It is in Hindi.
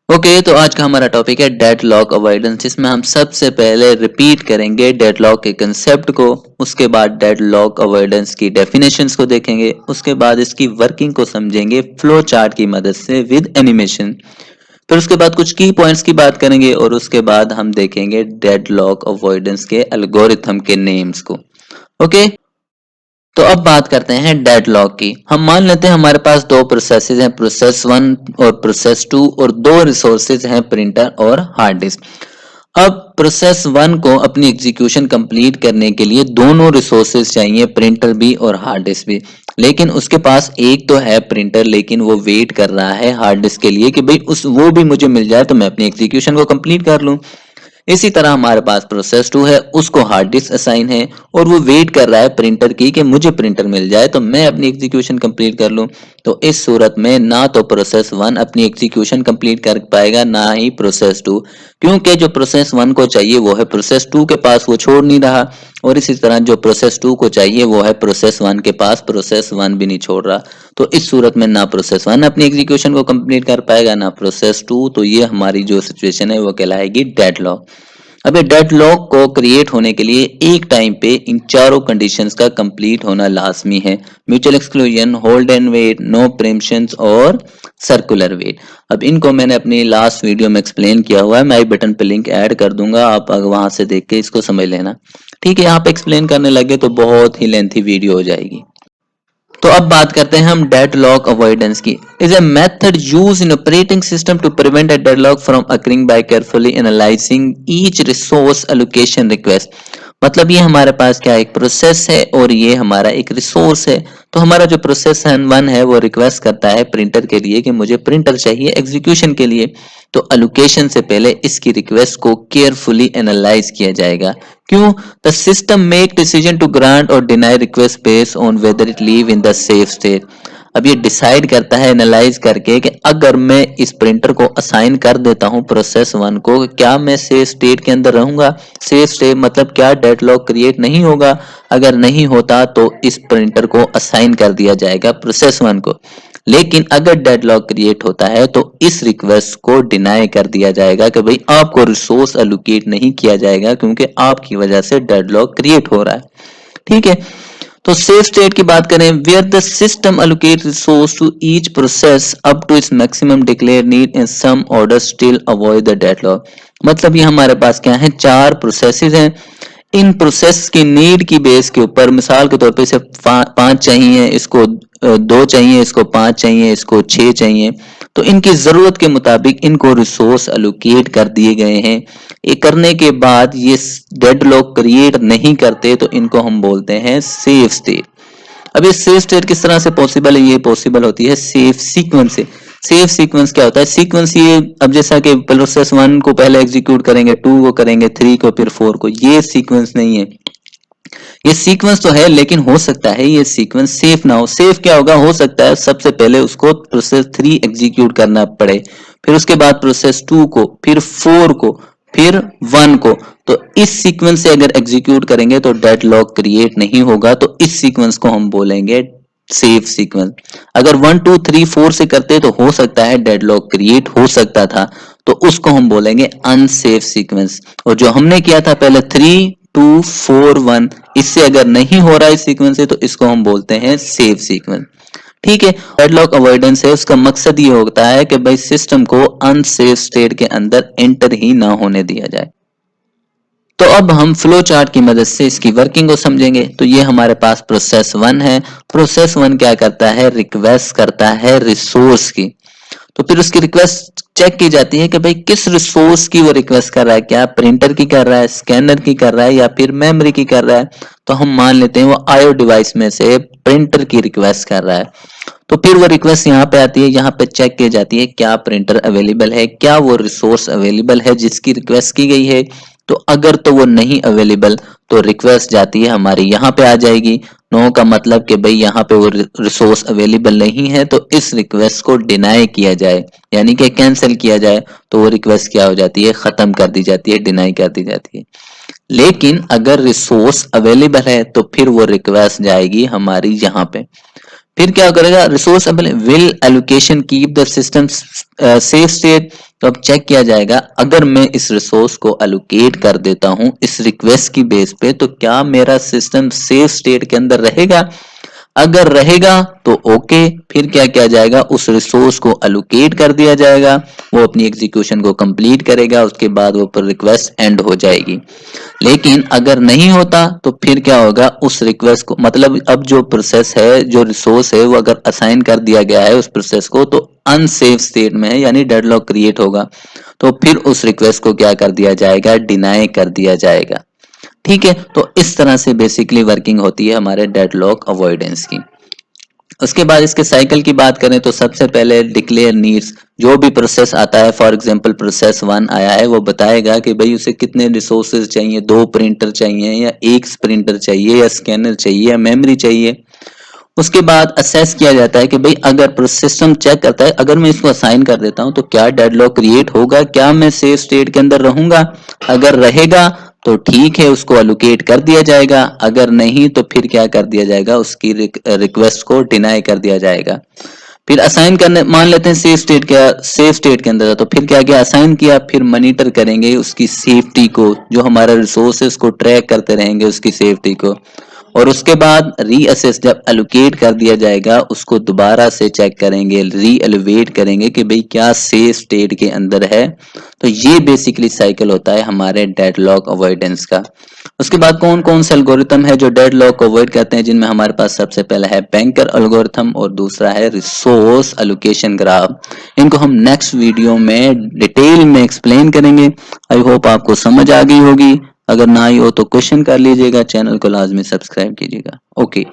ओके तो आज का हमारा टॉपिक है डेडलॉक अवॉइडेंस, जिसमें हम सबसे पहले रिपीट करेंगे डेडलॉक के कंसेप्ट को। उसके बाद डेडलॉक अवॉइडेंस की डेफिनेशंस को देखेंगे। उसके बाद इसकी वर्किंग को समझेंगे फ्लो चार्ट की मदद से विद एनिमेशन। फिर उसके बाद कुछ की पॉइंट्स की बात करेंगे और उसके बाद हम देखेंगे डेडलॉक अवॉइडेंस के एल्गोरिथम के नेम्स को। ओके तो अब बात करते हैं डेडलॉक की। हम मान लेते हैं हमारे पास दो प्रोसेसेस हैं, प्रोसेस 1 और प्रोसेस 2, और दो रिसोर्सेज हैं, प्रिंटर और हार्ड डिस्क। अब प्रोसेस 1 को अपनी एग्जीक्यूशन कंप्लीट करने के लिए दोनों रिसोर्सेज चाहिए, प्रिंटर भी और हार्ड डिस्क भी। लेकिन उसके पास एक तो है प्रिंटर, लेकिन वो वेट कर रहा है हार्ड डिस्क के लिए कि भाई उस वो भी मुझे मिल जाए तो मैं अपनी एग्जीक्यूशन को कंप्लीट कर लूं। इसी तरह हमारे पास प्रोसेस 2 है, उसको हार्ड डिस्क असाइन है और वो वेट कर रहा है प्रिंटर की कि मुझे प्रिंटर मिल जाए तो मैं अपनी एग्जीक्यूशन कंप्लीट कर लूं। तो इस सूरत में ना तो प्रोसेस 1 अपनी एग्जीक्यूशन कंप्लीट कर पाएगा, ना ही प्रोसेस 2, क्योंकि जो प्रोसेस 1 को चाहिए वो है प्रोसेस 2 के पास, वो छोड़ नहीं रहा। और इसी तरह जो प्रोसेस 2 को चाहिए वो है प्रोसेस 1 के पास, प्रोसेस 1 भी नहीं छोड़ रहा। तो इस सूरत में ना प्रोसेस 1 अपनी एग्जीक्यूशन को कंप्लीट कर पाएगा, ना प्रोसेस 2। तो ये हमारी जो सिचुएशन है वो कहलाएगी डेडलॉक। अब ये डेडलॉक को क्रिएट होने के लिए एक टाइम पे इन चारों कंडीशंस का कंप्लीट होना लाजमी है। Mutual exclusion, hold and wait, no preemptions और सर्कुलर वेट। अब इनको मैंने अपनी लास्ट वीडियो में एक्सप्लेन किया हुआ है, मैं आई बटन पे लिंक ऐड कर दूंगा, आप अगर वहां से देख के इसको समझ लेना। ठीक है, यहाँ पे एक्सप्लेन करने लगे तो बहुत ही लेंथी वीडियो हो जाएगी। तो अब बात करते हैं हम डेडलॉक अवॉइडेंस की। Is a method used in operating system to prevent a deadlock from occurring by carefully analysing each resource allocation request. मतलब ये हमारे पास क्या एक प्रोसेस है और ये हमारा एक रिसोर्स है। तो हमारा जो प्रोसेस 1 है वो रिक्वेस्ट करता है प्रिंटर के लिए कि मुझे प्रिंटर चाहिए एग्जीक्यूशन के लिए। तो एलोकेशन से पहले इसकी रिक्वेस्ट को केयरफुली एनालाइज किया जाएगा। क्यों? The system make decision to grant और deny request based on whether it leave in the safe state. अब ये डिसाइड करता है एनालाइज करके कि अगर मैं इस प्रिंटर को असाइन कर देता हूं प्रोसेस 1 को, क्या मैं सेफ स्टेट के अंदर रहूंगा। सेफ स्टेट मतलब क्या, डेडलॉक क्रिएट नहीं होगा। अगर नहीं होता तो इस प्रिंटर को असाइन कर दिया जाएगा प्रोसेस 1 को। लेकिन अगर डेडलॉक क्रिएट होता है तो इस रिक्वेस्ट को डिनाई कर दिया जाएगा कि भाई आपको रिसोर्स एलोकेट नहीं किया जाएगा, क्योंकि आपकी वजह से डेडलॉक क्रिएट हो रहा है। ठीक है, तो सेफ स्टेट की बात करें, where the system allocate resource to each process up to its maximum declare need in some order still avoid the deadlock. मतलब ये हमारे पास क्या है, चार प्रोसेसेस हैं। इन प्रोसेस की नीड की बेस के ऊपर, मिसाल के तौर पे इसे 5 चाहिए, इसको 2 चाहिए, इसको 5 चाहिए, इसको 6 चाहिए। तो इनकी जरूरत के मुताबिक इनको रिसोर्स एलोकेट कर दिए गए हैं। ये करने के बाद ये डेडलॉक क्रिएट नहीं करते तो इनको हम बोलते हैं सेफ स्टेट। अब ये सेफ स्टेट किस तरह से पॉसिबल है? ये पॉसिबल होती है सेफ सीक्वेंस से। सेफ सीक्वेंस क्या होता है? सीक्वेंस ये, अब जैसा कि प्रोसेस 1 को पहले एग्जीक्यूट करेंगे, 2 को करेंगे, 3 को, फिर 4 को, ये सीक्वेंस नहीं है। ये सीक्वेंस तो है लेकिन हो सकता है ये सीक्वेंस सेफ ना हो। सेफ क्या होगा? हो सकता है सबसे पहले उसको प्रोसेस 3 एग्जीक्यूट करना पड़े, फिर उसके बाद प्रोसेस 2 को, फिर 4 को, फिर 1 को। तो इस सीक्वेंस से अगर एग्जीक्यूट करेंगे तो डेडलॉक क्रिएट नहीं होगा। तो इस सीक्वेंस को हम बोलेंगे सेफ सीक्वेंस। अगर 1 2 3 4 से करते तो हो सकता है डेडलॉक क्रिएट हो सकता था, तो उसको हम बोलेंगे अनसेफ सीक्वेंस। और जो हमने किया था पहले 3 2 4 1, इससे अगर नहीं हो रहा है सीक्वेंस से तो इसको हम बोलते हैं सेफ सीक्वेंस। ठीक है, डेडलॉक अवॉइडेंस है, उसका मकसद ये होता है कि भाई सिस्टम को अनसेफ स्टेट के अंदर एंटर ही ना होने दिया जाए। तो अब हम फ्लो चार्ट की मदद से इसकी वर्किंग को समझेंगे। तो ये हमारे पास प्रोसेस 1 है। प्रोसेस 1 क्या करता है? रिक्वेस्ट करता है रिसोर्स की। तो फिर उसकी रिक्वेस्ट चेक की जाती है कि भाई किस रिसोर्स की वो रिक्वेस्ट कर रहा है, क्या प्रिंटर की कर रहा है, स्कैनर की कर रहा है, या फिर मेमोरी की कर रहा है। तो हम मान लेते हैं वो आईओ डिवाइस में से प्रिंटर की रिक्वेस्ट कर रहा है। तो फिर वो रिक्वेस्ट यहाँ पे आती है, यहाँ पे चेक की जाती है क्या प्रिंटर अवेलेबल है, क्या वो रिसोर्स अवेलेबल है जिसकी रिक्वेस्ट की गई है। तो अगर तो वो नहीं अवेलेबल तो रिक्वेस्ट जाती है हमारी यहाँ पे आ जाएगी। नो का मतलब कि भाई यहाँ पे वो रिसोर्स अवेलेबल नहीं है, तो इस रिक्वेस्ट को डिनाई किया जाए, यानी कि कैंसिल किया जाए। तो वो रिक्वेस्ट क्या हो जाती है? खत्म कर दी जाती है, डिनाई कर दी जाती है। लेकिन अगर रिसोर्स अवेलेबल है तो फिर वो रिक्वेस्ट जाएगी हमारी यहाँ पे। फिर क्या करेगा, resource will allocation keep the system safe state. तो अब चेक किया जाएगा, अगर मैं इस रिसोर्स को एलोकेट कर देता हूं इस रिक्वेस्ट की बेस पे, तो क्या मेरा सिस्टम सेफ स्टेट के अंदर रहेगा। अगर रहेगा तो ओके, फिर क्या किया जाएगा, उस रिसोर्स को एलोकेट कर दिया जाएगा, वो अपनी एग्जीक्यूशन को कंप्लीट करेगा, उसके बाद वो पर रिक्वेस्ट एंड हो जाएगी। लेकिन अगर नहीं होता तो फिर क्या होगा, उस रिक्वेस्ट को मतलब अब जो प्रोसेस है, जो रिसोर्स है, वो अगर असाइन कर दिया गया है उस प्रोसेस को, तो अनसेफ स्टेट में है, यानी डेडलॉक क्रिएट होगा। तो फिर उस रिक्वेस्ट को क्या कर दिया जाएगा, डिनाई कर दिया जाएगा। ठीक है, तो इस तरह से बेसिकली वर्किंग होती है हमारे डेडलॉक अवॉइडेंस की। उसके बाद इसके साइकिल की बात करें तो सबसे पहले डिक्लेयर नीड्स। जो भी प्रोसेस आता है, फॉर एग्जांपल प्रोसेस 1 आया है, वो बताएगा कि भाई उसे कितने रिसोर्सेज चाहिए, 2 प्रिंटर चाहिए या 1 प्रिंटर चाहिए या स्कैनर चाहिए या मेमोरी चाहिए। उसके बाद असेस किया जाता है कि भाई अगर सिस्टम चेक करता है, अगर मैं इसको असाइन कर देता हूं तो क्या डेडलॉक क्रिएट होगा, क्या मैं सेफ स्टेट के अंदर रहूंगा। अगर रहेगा तो ठीक है, उसको एलोकेट कर दिया जाएगा, अगर नहीं तो फिर क्या कर दिया जाएगा, उसकी रिक्वेस्ट को डिनाई कर दिया जाएगा। फिर असाइन करने, मान लेते हैं सेफ स्टेट के अंदर है, तो फिर क्या किया, असाइन किया, फिर मॉनिटर करेंगे उसकी सेफ्टी को, जो हमारा रिसोर्स है उसको ट्रैक करते रहेंगे उसकी सेफ्टी को। और उसके बाद रीअसेस, जब एलोकेट कर दिया जाएगा उसको दोबारा से चेक करेंगे, री एलिवेट करेंगे कि भाई क्या सेफ स्टेट के अंदर है। तो ये बेसिकली साइकिल होता है हमारे डेडलॉक अवॉइडेंस का। उसके बाद कौन कौन से एल्गोरिथम है जो डेडलॉक को अवॉइड करते हैं, जिनमें हमारे पास सबसे पहला है बैंकर एल्गोरिथम और दूसरा है रिसोर्स एलोकेशन ग्राफ। इनको हम नेक्स्ट वीडियो में डिटेल में एक्सप्लेन करेंगे। आई होप आपको समझ आ गई होगी। अगर ना आई हो तो क्वेश्चन कर लीजिएगा, चैनल को लाजमी सब्सक्राइब कीजिएगा। ओके।